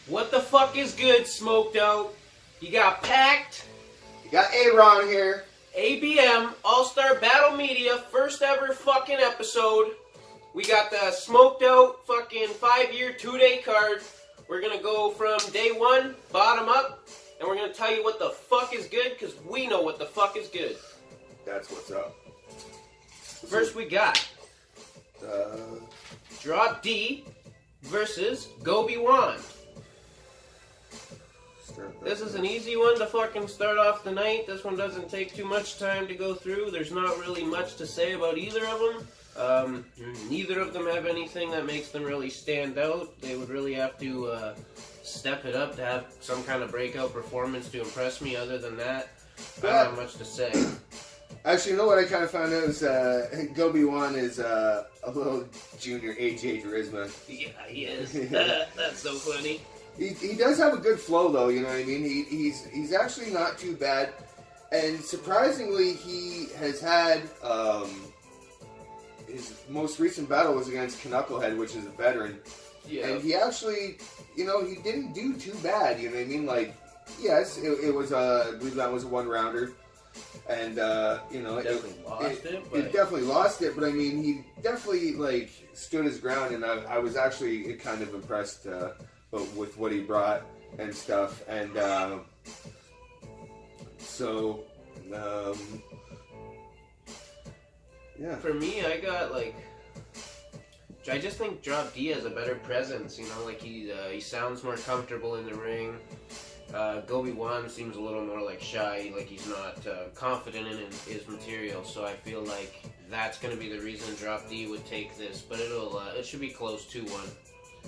What the fuck is good, Smoked Out? You got Packed. You got A-Ron here. ABM, All-Star Battle Media, first ever fucking episode. We got the Smoked Out fucking 5-year, 2-day card. We're gonna go from day one, bottom up, and we're gonna tell you what the fuck is good, because we know what the fuck is good. That's what's up. First we got Drop D versus GOBIE. This is an easy one to fucking start off the night. This one doesn't take too much time to go through. There's not really much to say about either of them. Neither of them have anything that makes them really stand out. They would really have to step it up to have some kind of breakout performance to impress me. Other than that, I don't have much to say. Actually, you know what I kind of found out is GOBIE is a little junior AJ Charisma. Yeah, he is. That's so funny. He does have a good flow, though. You know what I mean? He's actually not too bad, and surprisingly, he has had his most recent battle was against Knucklehead, which is a veteran. Yeah. And he actually, you know, he didn't do too bad. You know what I mean? Like, yes, it was I believe that was a 1-rounder. And, you know, it definitely lost it, but I mean, he definitely, like, stood his ground, and I was actually kind of impressed with what he brought and stuff, and, yeah. For me, I got, like, I just think Drop D has a better presence, you know, like, he sounds more comfortable in the ring. GOBIE seems a little more like shy, like he's not confident in his material, so I feel like that's going to be the reason Drop D would take this, but it should be close 2-1.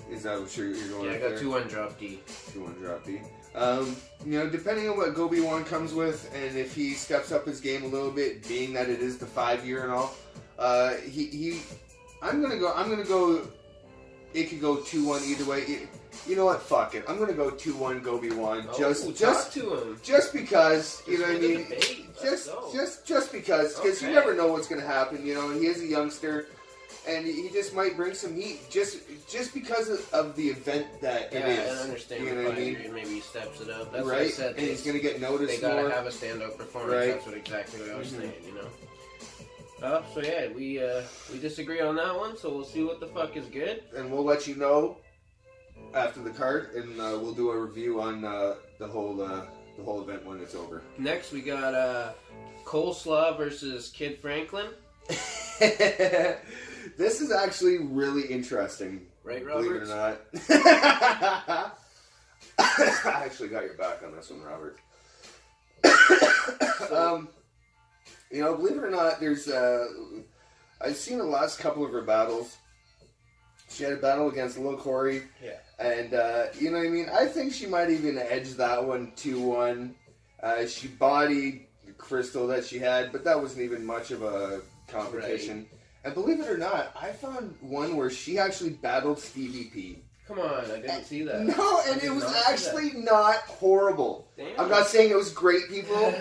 Is that what you're going Yeah, I got 2-1 Drop D. 2-1 Drop D. You know, depending on what GOBIE comes with, and if he steps up his game a little bit, being that it is the 5-year and all, I'm gonna go. It could go 2-1 either way. You know what? Fuck it. I'm gonna go 2-1 GOBIE. Just because, you know what I mean. Just because you never know what's gonna happen. You know, and he is a youngster, and he just might bring some heat just because of the event that it is. I understand. You know what I mean? Maybe he steps it up. That's right. What I said. And he's gonna get noticed. They gotta have a standout performance. Right. That's exactly what I was saying. You know. So yeah, we disagree on that one, so we'll see what the fuck is good. And we'll let you know after the card, and we'll do a review on the whole event when it's over. Next, we got Coleslaw versus Kid Franklin. This is actually really interesting. Right, Robert? Believe it or not. I actually got your back on this one, Robert. You know, believe it or not, there's I've seen the last couple of her battles. She had a battle against Lil CORY. Yeah. And, you know what I mean? I think she might even edge that one 2-1. She bodied Crystal that she had, but that wasn't even much of a competition. Right. And believe it or not, I found one where she actually battled Stevie P. Come on, I didn't see that. No, and it was actually not horrible. Damn. I'm not saying it was great, people,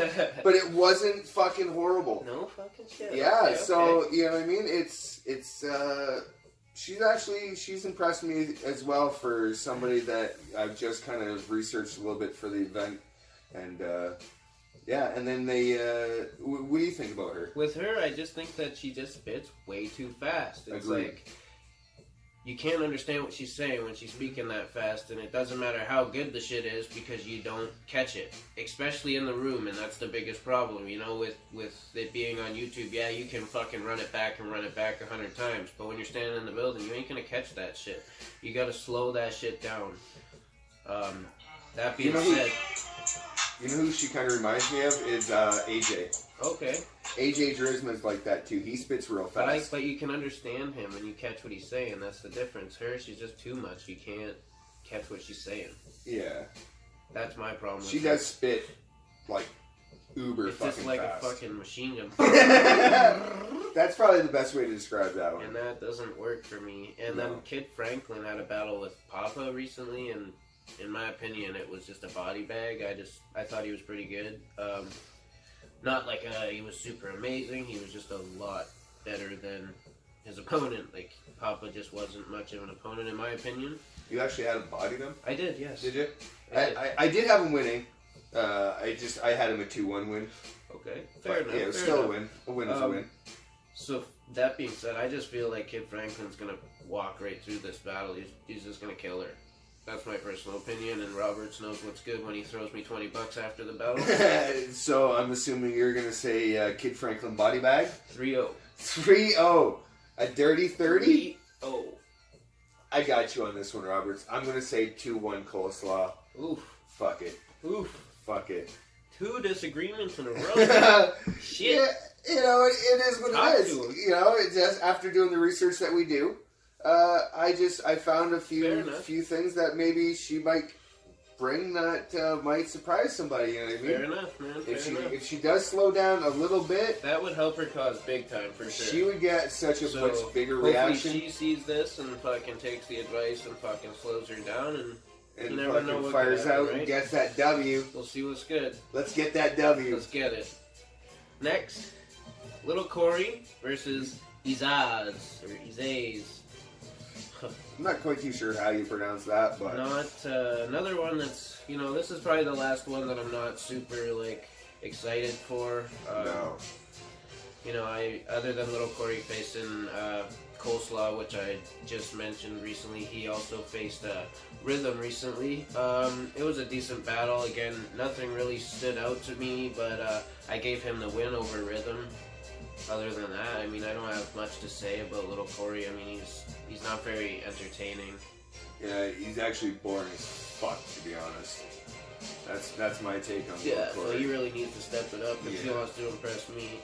but it wasn't fucking horrible. No fucking shit. Yeah, okay. So, you know what I mean? She's impressed me as well for somebody that I've just kind of researched a little bit for the event. And, yeah, and then what do you think about her? With her, I just think that she just spits way too fast. It's like, you can't understand what she's saying when she's speaking that fast, and it doesn't matter how good the shit is because you don't catch it, especially in the room, and that's the biggest problem, you know, with it being on YouTube. Yeah, you can fucking run it back 100 times, but when you're standing in the building, you ain't gonna catch that shit. You gotta slow that shit down. That being said... You know who she kind of reminds me of is AJ. Okay. AJ Charisma is like that too. He spits real fast. But you can understand him and you catch what he's saying. That's the difference. Her, she's just too much. You can't catch what she's saying. Yeah. That's my problem with She does spit like uber fucking fast. It's just like a fucking machine gun. That's probably the best way to describe that one. And that doesn't work for me. And then Kid Franklin had a battle with Papa recently, and in my opinion, it was just a body bag. I thought he was pretty good. Not like he was super amazing. He was just a lot better than his opponent. Like, Papa just wasn't much of an opponent, in my opinion. You actually had him body them? I did, yes. Did you? I did have him winning. I had him a 2-1 win. Okay, fair enough. Yeah, it was still a win. A win is a win. So, that being said, I just feel like Kid Franklin's going to walk right through this battle. He's just going to kill her. That's my personal opinion, and Roberts knows what's good when he throws me $20 after the battle. So, I'm assuming you're going to say Kid Franklin body bag? 3-0. 3-0. A dirty 30? 3-0. I got you on this one, Roberts. I'm going to say 2-1 Coleslaw. Oof. Fuck it. Oof. Fuck it. 2 disagreements in a row. Shit. Yeah, you know, it is what it is. You know, it's just after doing the research that we do, I found a few things that maybe she might bring that might surprise somebody. You know what I mean? Fair enough, man. If she does slow down a little bit, that would help her cause big time for sure. She would get such a much bigger reaction. She sees this and fucking takes the advice and fucking slows her down and you never fucking know what fires happen, out right? and gets that W. We'll see what's good. Let's get that W. Let's get it. Next, Little Cory versus EZAZE or EZAZE. I'm not quite too sure how you pronounce that, but not another one that's, you know, this is probably the last one that I'm not super like excited for. No. You know, other than Little Cory facing Coleslaw, which I just mentioned recently, he also faced Rhythm recently. It was a decent battle. Again, nothing really stood out to me, but I gave him the win over Rhythm. Other than that, I mean, I don't have much to say about Little Cory. I mean, he's not very entertaining. Yeah, he's actually boring as fuck, to be honest. That's my take on Little Cory. So he really needs to step it up if he wants to impress me.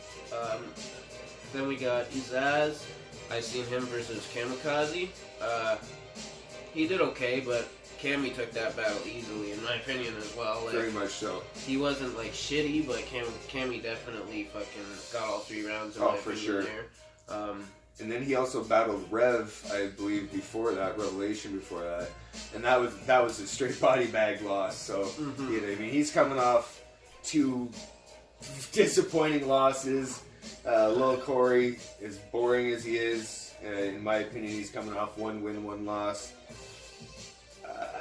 Then we got EZAZE. I seen him versus Kamikaze. He did okay, but Cammy took that battle easily, in my opinion, as well. Like, very much so. He wasn't like shitty, but Cammy definitely fucking got all 3 rounds. In my for opinion sure. There. And then he also battled Rev, I believe, before that, Revelation before that, and that was a straight body bag loss. So you know, I mean, he's coming off 2 disappointing losses. Little Cory, as boring as he is, in my opinion, he's coming off 1 win, 1 loss.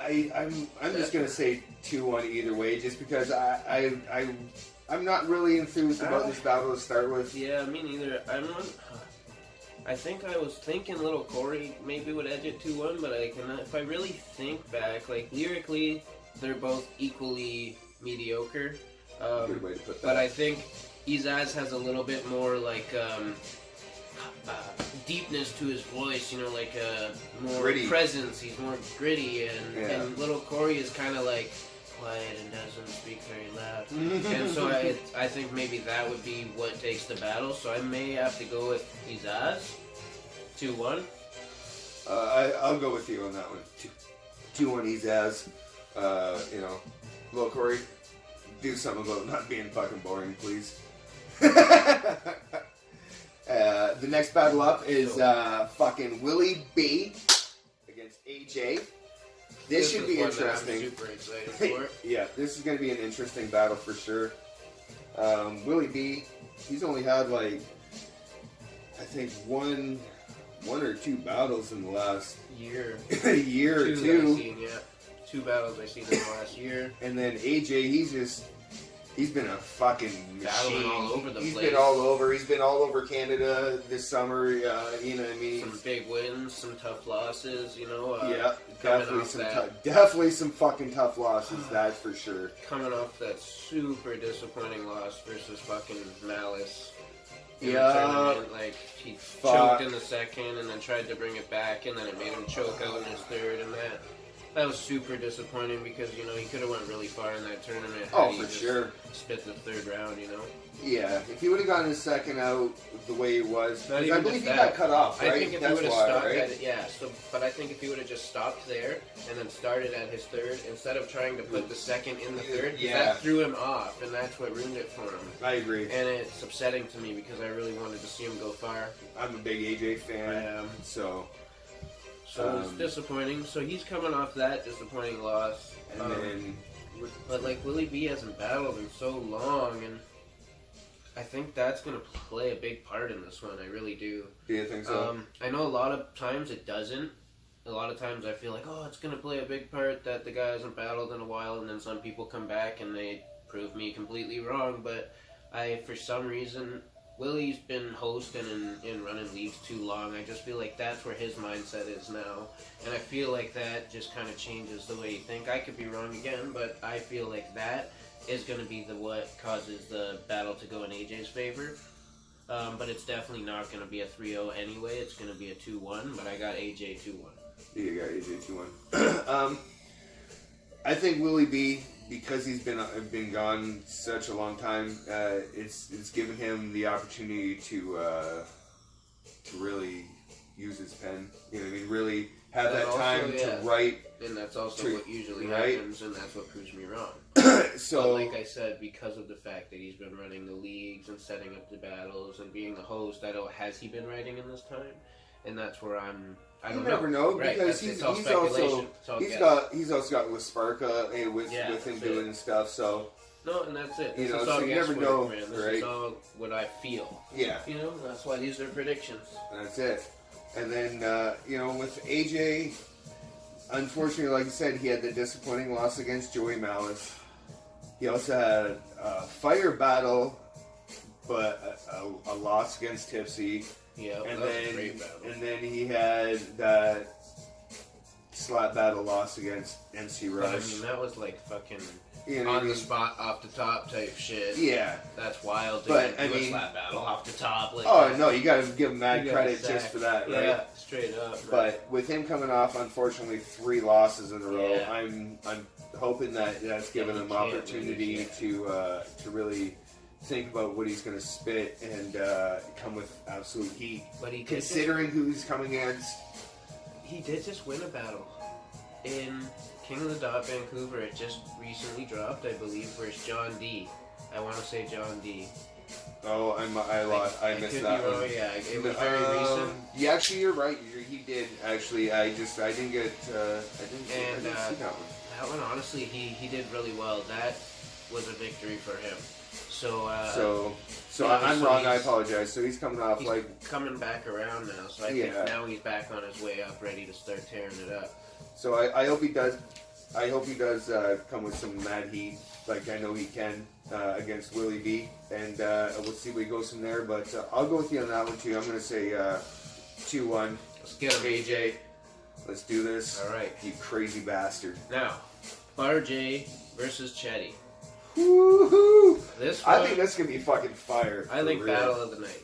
I'm just gonna say 2-1 either way, just because I'm not really enthused about this battle to start with. Yeah, me neither. I think I was thinking Little Cory maybe would edge it 2-1, but if I really think back, like lyrically, they're both equally mediocre. Good way to put that. But I think EZAZE has a little bit more like deepness to his voice, you know, like more gritty presence. He's more gritty, and Little Cory is kind of like quiet and doesn't speak very loud. And so I think maybe that would be what takes the battle. So I may have to go with EZAZE 2-1. I'll go with you on that one. 2-1 EZAZE. You know, Little Cory, do something about not being fucking boring, please. The next battle up is fucking Willie B against AJ. This should be interesting. I'm super excited for. Yeah, this is going to be an interesting battle for sure. Willie B, he's only had like, I think one or 2 battles in the last year. A year or 2. I've seen, 2 battles I've seen in the last year. And then AJ, he's been a fucking machine. All over the place. He's been all over. He's been all over Canada this summer. You know what I mean? Some big wins, some tough losses. You know. Yeah, definitely some fucking tough losses. That's for sure. Coming off that super disappointing loss versus fucking Malice. Yeah. Like he choked in the second, and then tried to bring it back, and then it made him choke out in his third, and that was super disappointing because, you know, he could have went really far in that tournament. Oh, for sure. Spit the 3rd round, you know. Yeah, if he would have gotten his second out the way he was, I believe he got cut off, right? I think if he would have stopped at it, but I think if he would have just stopped there and then started at his 3rd instead of trying to put the second in the 3rd, that threw him off, and that's what ruined it for him. I agree. And it's upsetting to me because I really wanted to see him go far. I'm a big AJ fan. I am. So it's disappointing. So he's coming off that disappointing loss. And then... But, like, Willie B hasn't battled in so long, and... I think that's going to play a big part in this one. I really do. Do you think so? I know a lot of times it doesn't. A lot of times I feel like, oh, it's going to play a big part that the guy hasn't battled in a while, and then some people come back and they prove me completely wrong. But for some reason, Willie's been hosting and running leagues too long. I just feel like that's where his mindset is now. And I feel like that just kind of changes the way you think. I could be wrong again, but I feel like that is going to be what causes the battle to go in AJ's favor. But it's definitely not going to be a 3-0 anyway. It's going to be a 2-1, but I got AJ 2-1. You got AJ 2-1. I think Willie B, because he's been gone such a long time, it's given him the opportunity to really use his pen. You know what I mean? Really have that time to write. And that's also what usually happens, and that's what proves me wrong. So, but like I said, because of the fact that he's been running the leagues and setting up the battles and being the host, has he been writing in this time? And that's where I don't never know right, because he's also got Lasparka with him doing and stuff. So no, and that's it. You know, so you never know, man. This right? is all what I feel. Yeah, you know, that's why these are predictions. That's it. And then you know, with AJ, unfortunately, like you said, he had the disappointing loss against Joey Malice. He also had a fire battle, but a loss against Tipsy. Yeah, and that was a great battle. And then he had that slap battle loss against MC Rush. But, I mean, that was like fucking on the spot, off the top type shit. Yeah, that's wild. But I mean, a slap battle off the top. Like, oh no, you gotta give him mad credit just for that, right? Yeah, straight up. But with him coming off, unfortunately, 3 losses in a row, I'm hoping that's given him opportunity to really think about what he's going to spit and come with absolute heat. But he considering who he's coming against. He did just win a battle in King of the Dot, Vancouver. It just recently dropped, I believe, versus John D. I want to say John D. Oh, I missed that one. Yeah, it was very recent. Yeah, actually, you're right. He did actually. I didn't see that one. That one, honestly, he did really well. That was a victory for him. So I'm wrong. I apologize. So he's coming off coming back around now. So I think now he's back on his way up, ready to start tearing it up. So I hope he does. I hope he does come with some mad heat, like I know he can against Willie B. And we'll see where he goes from there. But I'll go with you on that one too. I'm going to say 2-1. Let's get him, AJ. Let's do this. All right, you crazy bastard. Now, Bar J versus CHETTT. Woohoo! This one, I think this could be fucking fire. I think real. Battle of the night.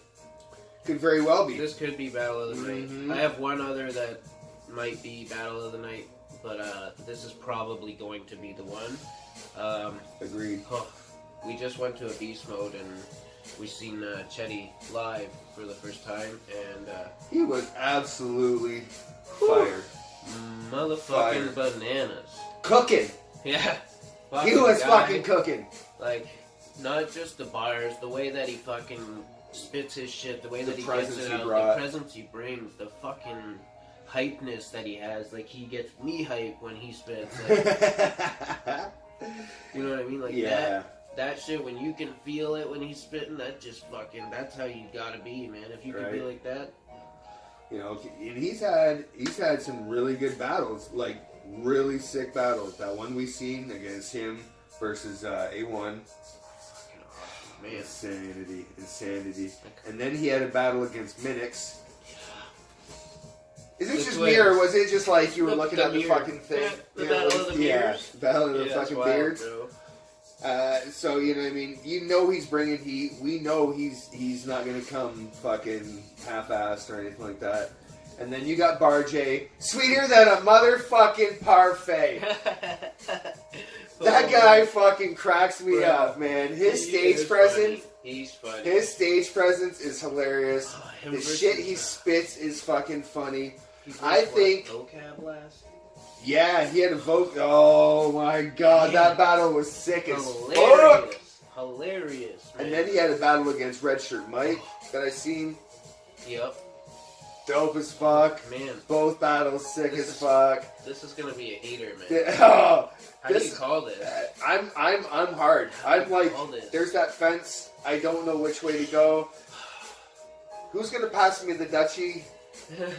Could very well be. This could be battle of the night. I have one other that might be battle of the night, but this is probably going to be the one. Agreed. We just went to a beast mode and we seen CHETTT live for the first time, and he was absolutely fire. Motherfucking bananas. Cooking. Yeah. He was fucking cooking. Like, not just the bars, the way that he fucking spits his shit, the way that he gets it out, the presence he brings, the fucking hypeness that he has. Like, he gets me hype when he spits. Like, you know what I mean? Like, that shit, when you can feel it when he's spitting, that just fucking, that's how you gotta be, man. If you can be like that. You know, and he's had some really good battles, like, really sick battles. That one we seen against him versus A1. Man. Insanity. And then he had a battle against Minix. Is it just me, or was it just like you were looking at the fucking thing? The battle of the beers. Battle of the fucking beards. So, you know what I mean? You know he's bringing heat. We know he's not going to come fucking half-assed or anything like that. And then you got Bar J, sweeter than a motherfucking parfait. That guy fucking cracks me up, man. His stage presence, he's funny. His stage presence is hilarious. The shit he spits is fucking funny. I think. Vocab last. Yeah, he had a vote. Oh my god, that battle was sick as fuck. Hilarious. Man. And then he had a battle against Red Shirt Mike that I seen. Yep. dope as fuck. Man. Both battles sick as fuck. This is gonna be a heater, man. Oh, How do you call this? I'm hard. I'm like, there's that fence. I don't know which way to go. Who's gonna pass me the Dutchie?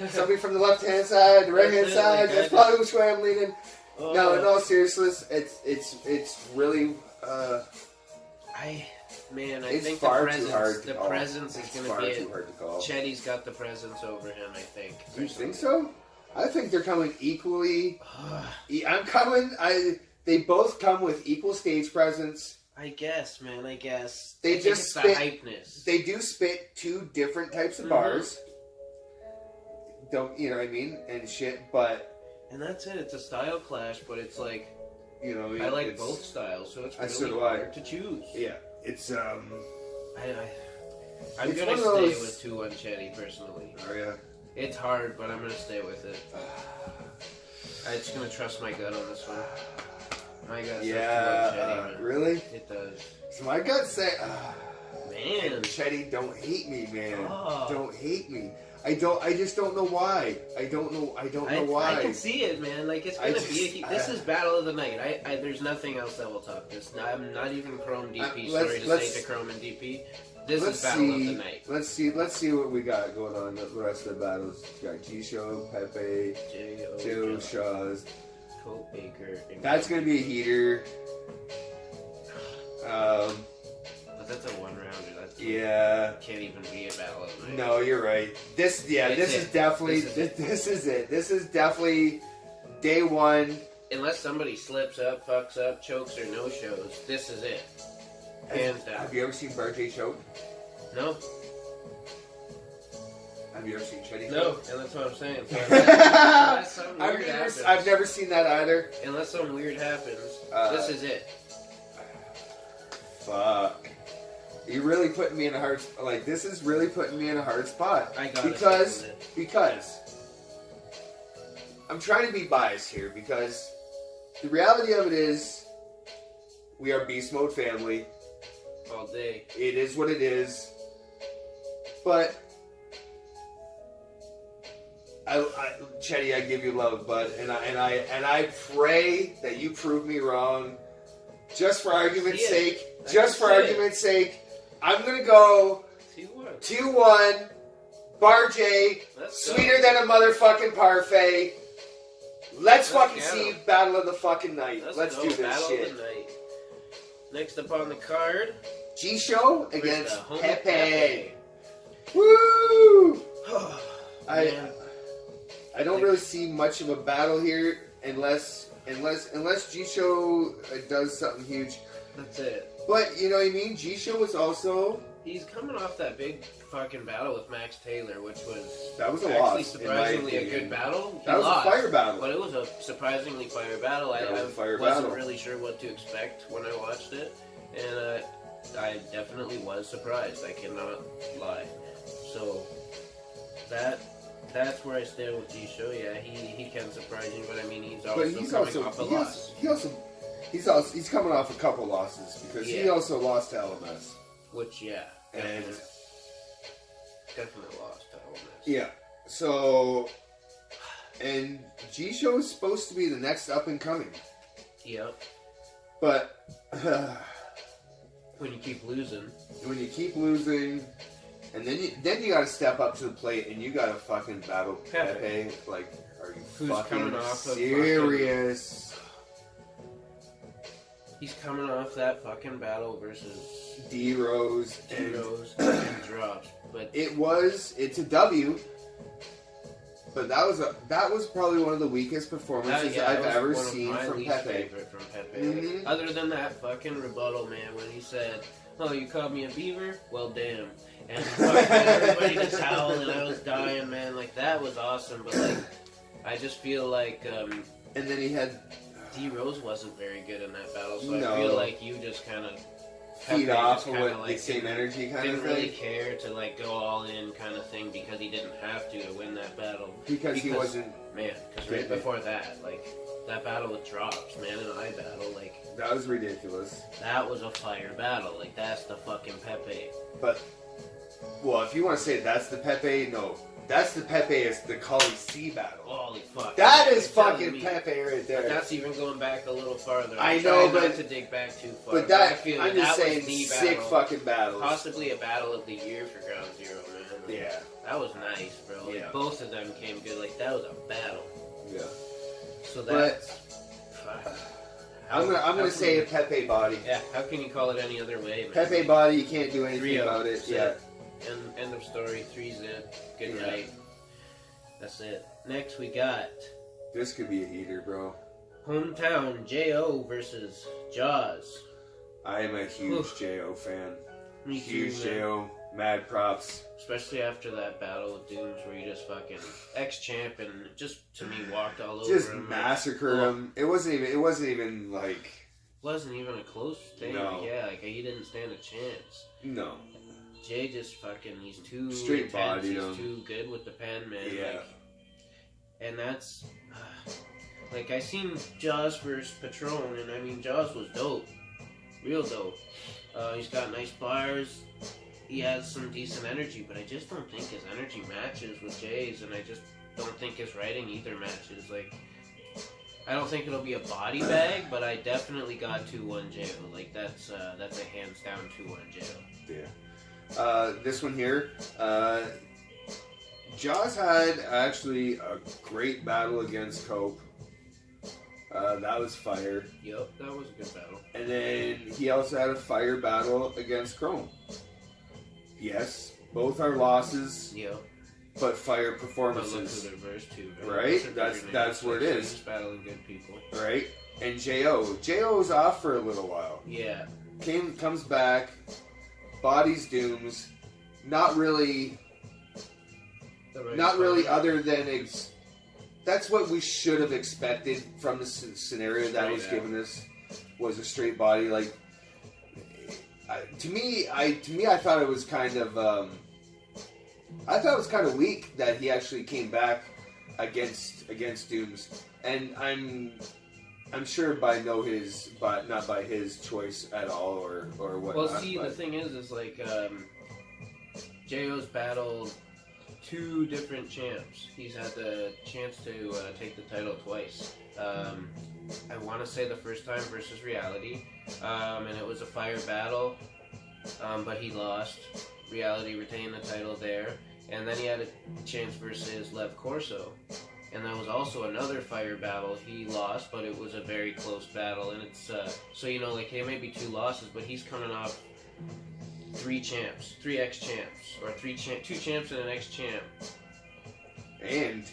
Somebody from the left-hand side, the right-hand side. That's probably which way I'm leaning. No, in all seriousness, it's really. I it's think far the too hard. The presence is going to be too hard to call. Chetty's got the presence over him, I think. You think so? I think they're coming equally. They both come with equal stage presence. I guess, man. I guess they just spit. The hypeness. They do spit two different types of bars. Don't you know what I mean? And shit, but. And that's it. It's a style clash, but it's like. You know, I like both styles, so it's really hard to choose. Yeah, it's I'm gonna stay with 2-1 Chetty personally. Oh yeah. It's hard, but I'm gonna stay with it. I'm just gonna trust my gut on this one. My gut says 2-1 Chetty, man. Really? It does. So my gut say, man, Chetty, don't hate me, man. Don't hate me. I just don't know why. I don't know why. I can see it, man. Like, it's gonna be this is battle of the night. There's nothing else that will top this. I'm not even KROME DP. Sorry to say to KROME and DP. This is battle of the night. Let's see what we got going on the rest of the battles. We got JISHO, PEPPE, JAYYOHH, ACRE. That's gonna be a heater. But that's a 1-rounder. Yeah. Can't even be a battle of the night. No, you're right. This is definitely this is it. This is definitely day one. Unless somebody slips up, fucks up, chokes, or no shows, this is it. Hands down. Have you ever seen Bar J choke? No. Have you ever seen Chetty choke? No, and that's what I'm saying. So unless something weird happens, I've never seen that either. Unless something weird happens, this is it. Fuck. You're really putting me in a hard spot. Like, this is really putting me in a hard spot. I got because I'm trying to be biased here because the reality of it is we are Beast Mode family. All day. It is what it is. But Chetty, I give you love, bud, and I pray that you prove me wrong. Just for argument's sake. Argument's sake. I'm going to go 2-1, Bar J, sweeter than a motherfucking parfait. Let's fucking see Battle of the fucking Night. Let's do this Battle shit. Of the night. Next up on the card, JISHO against PEPPE. Woo! I don't really see much of a battle here unless JISHO does something huge. That's it. But, you know what I mean? JISHO was also... He's coming off that big fucking battle with Max Taylor, which was... That was a actually loss, surprisingly a good battle. That was a fire battle. But it was a surprisingly fire battle. I wasn't really sure what to expect when I watched it. And I definitely was surprised. I cannot lie. So, that's where I stand with JISHO. Yeah, he can surprise you, but I mean, he's coming off a loss. He's coming off a couple losses because he also lost to LMS. Which, definitely lost to LMS. Yeah. So, and JISHO is supposed to be the next up and coming. Yep. But when you keep losing, and then you got to step up to the plate and you got to fucking battle PEPPE. Like, are you fucking serious? He's coming off that fucking battle versus D-Rose and drops, but it's a W. But that was probably one of the weakest performances I've ever seen from PEPPE. Mm-hmm. Other than that fucking rebuttal, man, when he said, "Oh, you called me a beaver? Well, damn." And everybody just howled, and I was dying, man. Like, that was awesome. But like, I just feel like, and then he had. D-Rose wasn't very good in that battle, so I feel like you just kind of feed off of what the same energy kind of thing. Didn't really care to like go all in kind of thing because he didn't have to win that battle. Because he wasn't. Man, because right before that, like that battle with drops, man, and I battle, like that was ridiculous. That was a fire battle. Like that's the fucking PEPPE. But well, if you want to say that's the PEPPE, no. That's the Peppe is the Cully C battle. Holy fuck! That is fucking Peppe right there. But that's even going back a little farther. I know, but not to dig back too far. But that, I'm just that saying, sick battle, fucking battles. Possibly a battle of the year for Ground Zero, man. Like, yeah, that was nice, bro. Like, yeah. Both of them came good. Like that was a battle. Yeah. So that's. I'm gonna say a Peppe body. Yeah. How can you call it any other way? Man? Peppe body. You can't do anything about it. Yeah. End of story. 3's it. Good night. That's it. Next we got. This could be a heater, bro. Hometown JO versus Jaws. I am a huge JO fan. Me huge too, JO. Mad props. Especially after that battle with Dooms where you just fucking ex-champ and just to me walked all over just him. Massacred him. It wasn't even like. Wasn't even a close thing. No. Yeah, like he didn't stand a chance. No. Jay just fucking, he's too straight bodied him. He's too good with the pen, man. Yeah. Like, and that's like I seen Jaws versus Patron, and I mean Jaws was dope, real dope. He's got nice bars. He has some decent energy, but I just don't think his energy matches with Jay's, and I just don't think his writing either matches. Like, I don't think it'll be a body bag, but I definitely got 2-1 JO. Like that's a hands down 2-1 JO. Yeah. This one here, Jaws had actually a great battle against Cope. That was fire. Yep, that was a good battle. And then he also had a fire battle against KROME. Yes, both are losses. Yep. But fire performances. But look who they're versed to, right? That's what it is. He's battling good people. Right? And JO was off for a little while. Yeah. Comes back, bodies Dooms. Not really other than that's what we should have expected from the scenario that was given us, was a straight body. Like, to me, I thought it was kind of weak that he actually came back against Dooms, and I'm sure not by his choice at all or whatnot. Well, see, the thing is like JO's battled 2 different champs. He's had the chance to take the title twice. I want to say the first time versus Reality, and it was a fire battle, but he lost. Reality retained the title there, and then he had a chance versus Lev Corso, and that was also another fire battle. He lost, but it was a very close battle, and it's so like it may be 2 losses, but he's coming off 3 champs, 3 ex-champs, or 2 champs and an ex-champ. And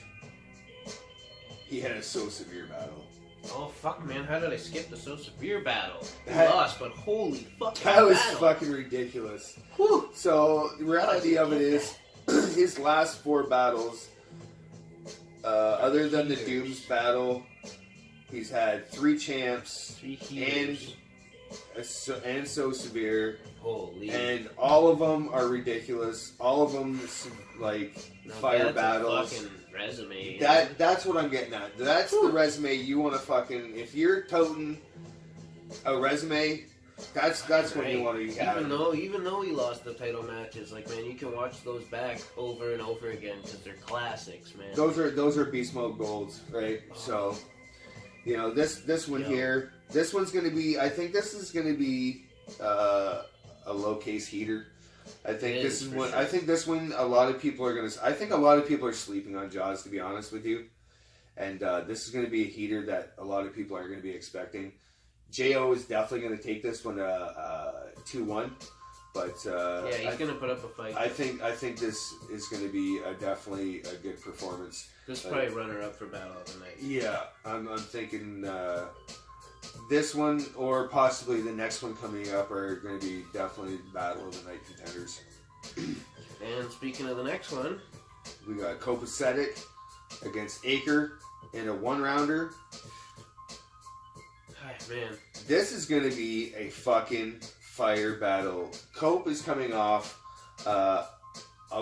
he had a So Severe battle. Oh fuck, man! How did I skip the So Severe battle? He lost, but holy fuck! That was fucking ridiculous. Whew. So the reality of it is, his last 4 battles, other than the Dooms battle, he's had 3 champs 3 and So Severe. Holy. And all of them are ridiculous. All of them fire battles. Fucking resume. That's what I'm getting at. That's the resume you want to fucking. If you're toting a resume, that's what you want to have. Even though he lost the title matches, like, man, you can watch those back over and over again because they're classics, man. Those are beast mode golds, right? Oh. So, this one here, this one's gonna be. I think this is gonna be a low case heater. I think this is one. Sure. I think this one. A lot of people are gonna. I think a lot of people are sleeping on Jaws, to be honest with you. And this is going to be a heater that a lot of people are going to be expecting. JO is definitely going to take this one 2-1, but he's going to put up a fight. I think this is going to be definitely a good performance. This is probably runner up for Battle of the Night. Yeah, I'm thinking this one or possibly the next one coming up are going to be definitely Battle of the Night contenders. And speaking of the next one, we got COPASETIC against ACRE in a 1-rounder. Man, this is going to be a fucking fire battle. Cope is coming off a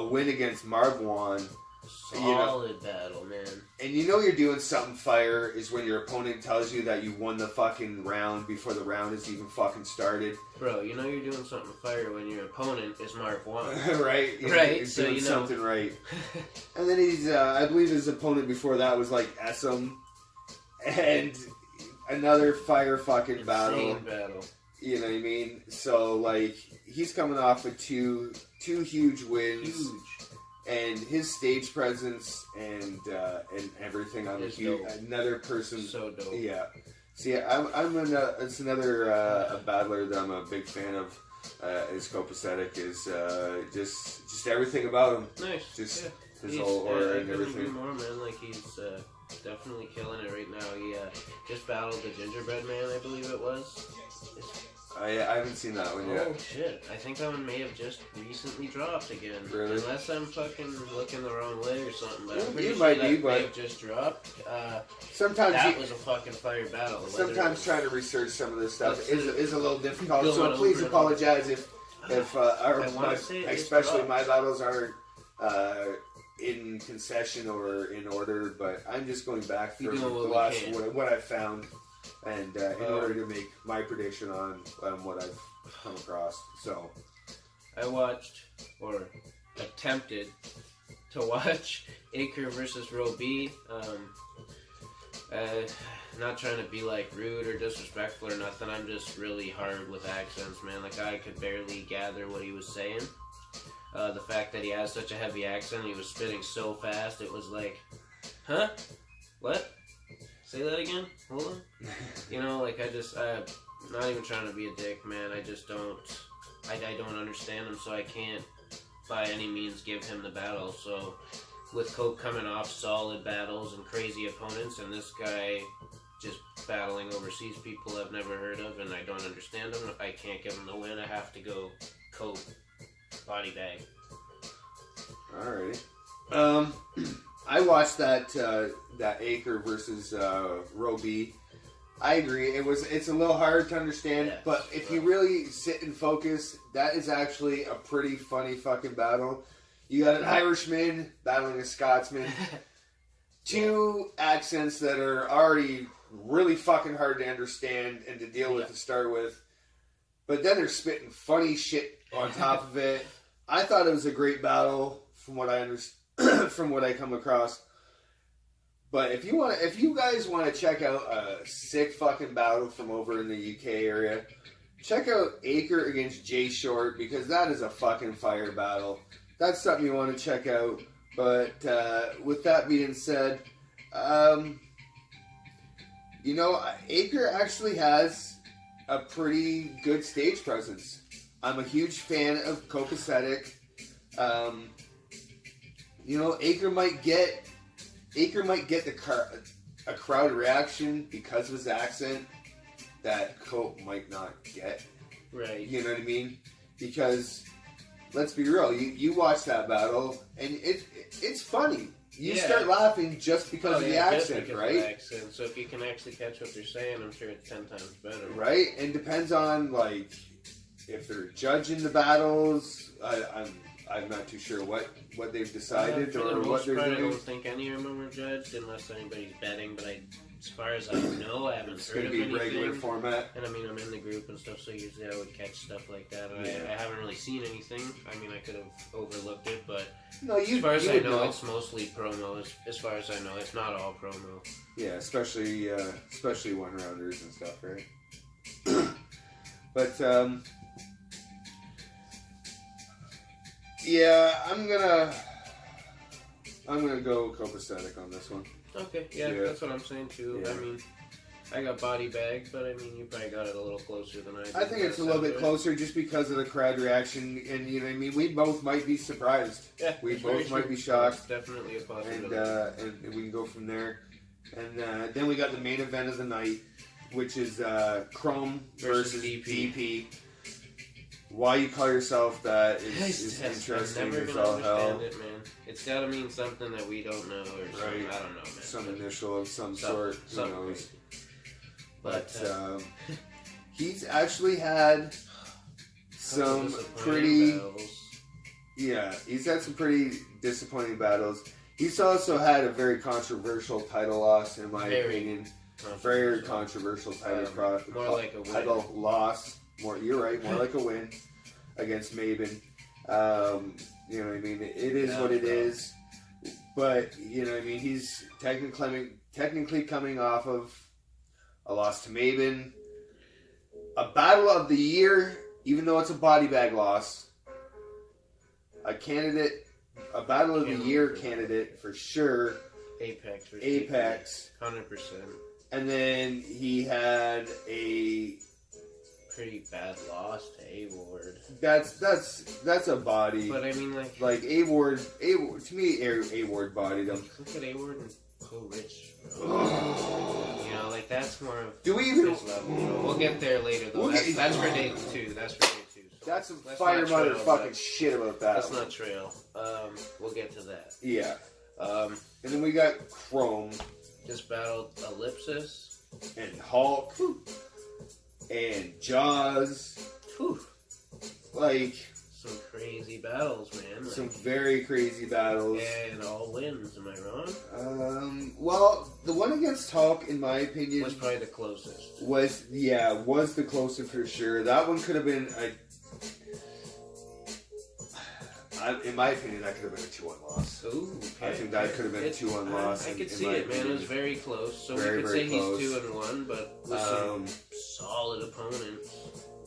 win against Marv Juan, Solid battle, man. And you know you're doing something fire is when your opponent tells you that you won the fucking round before the round is even fucking started. Bro, you know you're doing something fire when your opponent is Mark 1. Right? Right, You're so doing something right. And then he's, I believe his opponent before that was like Essam. And another fire fucking battle. You know what I mean? So, like, he's coming off of two huge wins. Huge. And his stage presence and everything on the huge, another person. So dope. Yeah. See, it's another battler that I'm a big fan of. Is COPASETIC is just everything about him. Nice. Just his whole aura and everything. More, man. Like he's definitely killing it right now. He just battled the Gingerbread Man, I believe it was. I haven't seen that one yet. Oh shit! I think that one may have just recently dropped again. Really? Unless I'm fucking looking the wrong way or something. But I'm pretty you sure might that be, may have just dropped. Sometimes that was a fucking fire battle. Sometimes trying to research some of this stuff is a little difficult. So please apologize if especially my battles are in concession or in order. But I'm just going back through the last what I found. And in order to make my prediction on what I've come across. So, I watched, or attempted to watch, ACRE versus GOBIE. Not trying to be like rude or disrespectful or nothing. I'm just really hard with accents, man. Like I could barely gather what he was saying. The fact that he has such a heavy accent, he was spitting so fast, it was like, huh? What? Say that again? Hold on. You know, like I'm not even trying to be a dick, man. I just don't, I don't understand him, so I can't by any means give him the battle. So with Cope coming off solid battles and crazy opponents, and this guy just battling overseas people I've never heard of and I don't understand him, I can't give him the win. I have to go Cope body bag. Alrighty. I watched that ACRE versus GOBIE. I agree. It's a little hard to understand, yes, but if you really sit and focus, that is actually a pretty funny fucking battle. You got an Irishman battling a Scotsman. Two accents that are already really fucking hard to understand and to deal with to start with. But then they're spitting funny shit on top of it. I thought it was a great battle from what I understand. From what I come across. But if you guys want to check out a sick fucking battle from over in the UK area, check out ACRE against JISHO because that is a fucking fire battle. That's something you want to check out. But with that being said, you know, ACRE actually has a pretty good stage presence. I'm a huge fan of COPASETIC. You know, ACRE might get a crowd reaction because of his accent that Cope might not get. Right. You know what I mean? Because let's be real, you watch that battle and it's funny. You start laughing just because of the accent, right? Accent. So if you can actually catch what they're saying, I'm sure it's 10 times better. Right? And depends on like if they're judging the battles. I'm not too sure what they've decided or what they're doing. I don't think any of them are judged unless anybody's betting, but as far as I know, I haven't heard of anything. It's going to be regular format. And I mean, I'm in the group and stuff, so usually I would catch stuff like that. I haven't really seen anything. I mean, I could have overlooked it, but as far as I know, it's mostly promo. As far as I know, it's not all promo. Yeah, especially one-rounders and stuff, right? But, yeah, I'm gonna go COPASETIC on this one. Okay, yeah, that's what I'm saying too. Yeah. I mean, I got body bagged, but I mean, you probably got it a little closer than I did. I think it's a little bit closer just because of the crowd reaction, and you know what I mean. We both might be surprised. Yeah, we both might be shocked. That's definitely a possibility. And we can go from there. And then we got the main event of the night, which is KROME versus DP. Why you call yourself that is interesting as all hell. It, man. It's got to mean something that we don't know or something. I don't know, man. Some initial of some sort. Who knows? But he's actually had some pretty... Yeah, he's had some pretty disappointing battles. He's also had a very controversial title loss, in my opinion. Very controversial more like a win. Title loss. You're right. More like a win against Maben. You know what I mean? It is what it is. But you know what I mean? He's technically coming off of a loss to Maben, a battle of the year, even though it's a body bag loss. A battle of the year candidate for sure. Apex. 100%. And then he had a pretty bad loss to A-Ward. That's a body. But I mean, like A-Ward to me, A-Ward bodied him. Look at A-Ward and Pull Rich. You know, like that's more of do we even his level. We'll get there later though. That's for day 2. That's for day 2. So that's some fire motherfucking shit about that. That's not trail. We'll get to that. Yeah. And then we got KROME. Just battled Ellipsis. And Hulk. Whew. And Jaws. Whew. Like... some crazy battles, man. Some very crazy battles. And all wins, am I wrong? Well, the one against Hulk, in my opinion... was probably the closest. Was the closest for sure. That one could have been... in my opinion, that could have been a 2-1 loss. Ooh, okay. I think that could have been a 2-1 loss. I could see it, man. It was very close. So we could say close. He's 2-1, but with some solid opponents.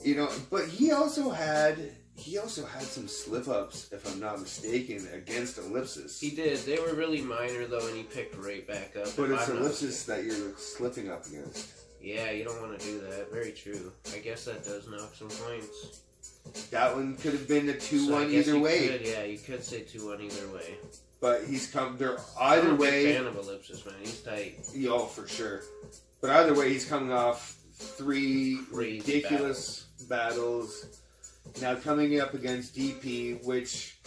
You know, but he also had some slip-ups, if I'm not mistaken, against Ellipsis. He did. They were really minor, though, and he picked right back up. But it's Ellipsis that you're slipping up against. Yeah, you don't want to do that. Very true. I guess that does knock some points. That one could have been a 2-1 either way. Yeah, you could say 2-1 either way. But he's come there either way. I'm a big fan of Ellipsis, man. He's tight. Oh, for sure. But either way, he's coming off 3 ridiculous battles. Now coming up against DP, which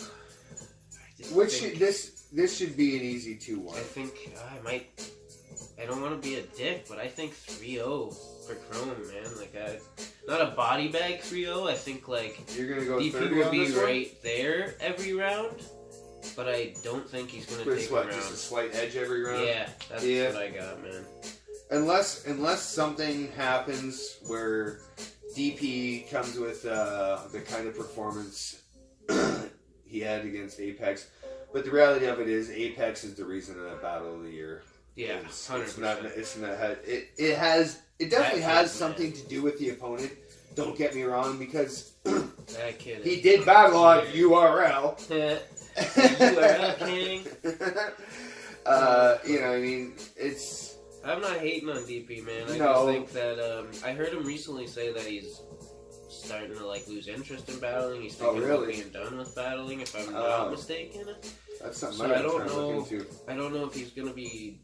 this should be an easy 2-1. I think I don't want to be a dick, but I think 3-0 for KROME, man. Like not a body bag 3-0. I think you're gonna go DP will be right there every round, but I don't think he's gonna take a round. Just a slight edge every round. Yeah, that's what I got, man. Unless something happens where DP comes with the kind of performance he had against Apex, but the reality of it is Apex is the reason of that battle of the year. Yeah, 100%. It definitely has something to do with the opponent. Don't get me wrong, because that kid he did battle on URL. URL king. You know, I mean, it's. I'm not hating on DP, man. I just think that I heard him recently say that he's starting to lose interest in battling. He's thinking about being done with battling, if I'm not mistaken. That's something so I don't know. I don't know if he's gonna be.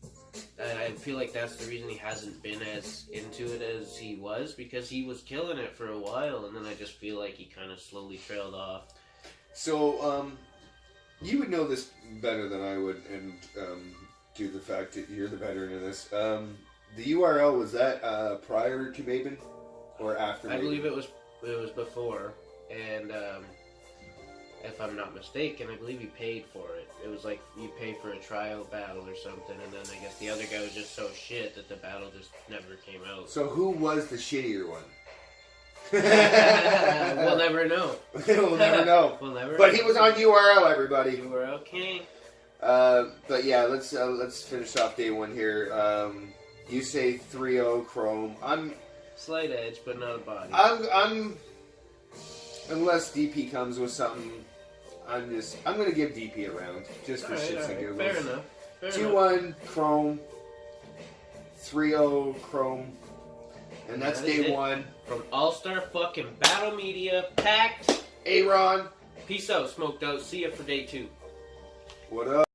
I feel like that's the reason he hasn't been as into it as he was, because he was killing it for a while, and then I just feel like he kind of slowly trailed off. So, you would know this better than I would, and due to the fact that you're the veteran in this. The URL, was that prior to Maben or after Maben? I believe it was before, and if I'm not mistaken, I believe he paid for it. It was like you pay for a trial battle or something, and then I guess the other guy was just so shit that the battle just never came out. So who was the shittier one? We'll never know. We'll never know. We'll never. But he was on URL, everybody. URL king. But yeah, let's finish off day 1 here. You say 3-0 KROME. I'm slight edge, but not a body. I'm unless DP comes with something. I'm gonna give DP a round just for shits and giggles. Fair enough. 2-1 KROME, 3-0 KROME, and that's day 1 from Allstar fucking Battle Media. Packed. Aaron. Peace out, smoked out. See ya for day 2. What up?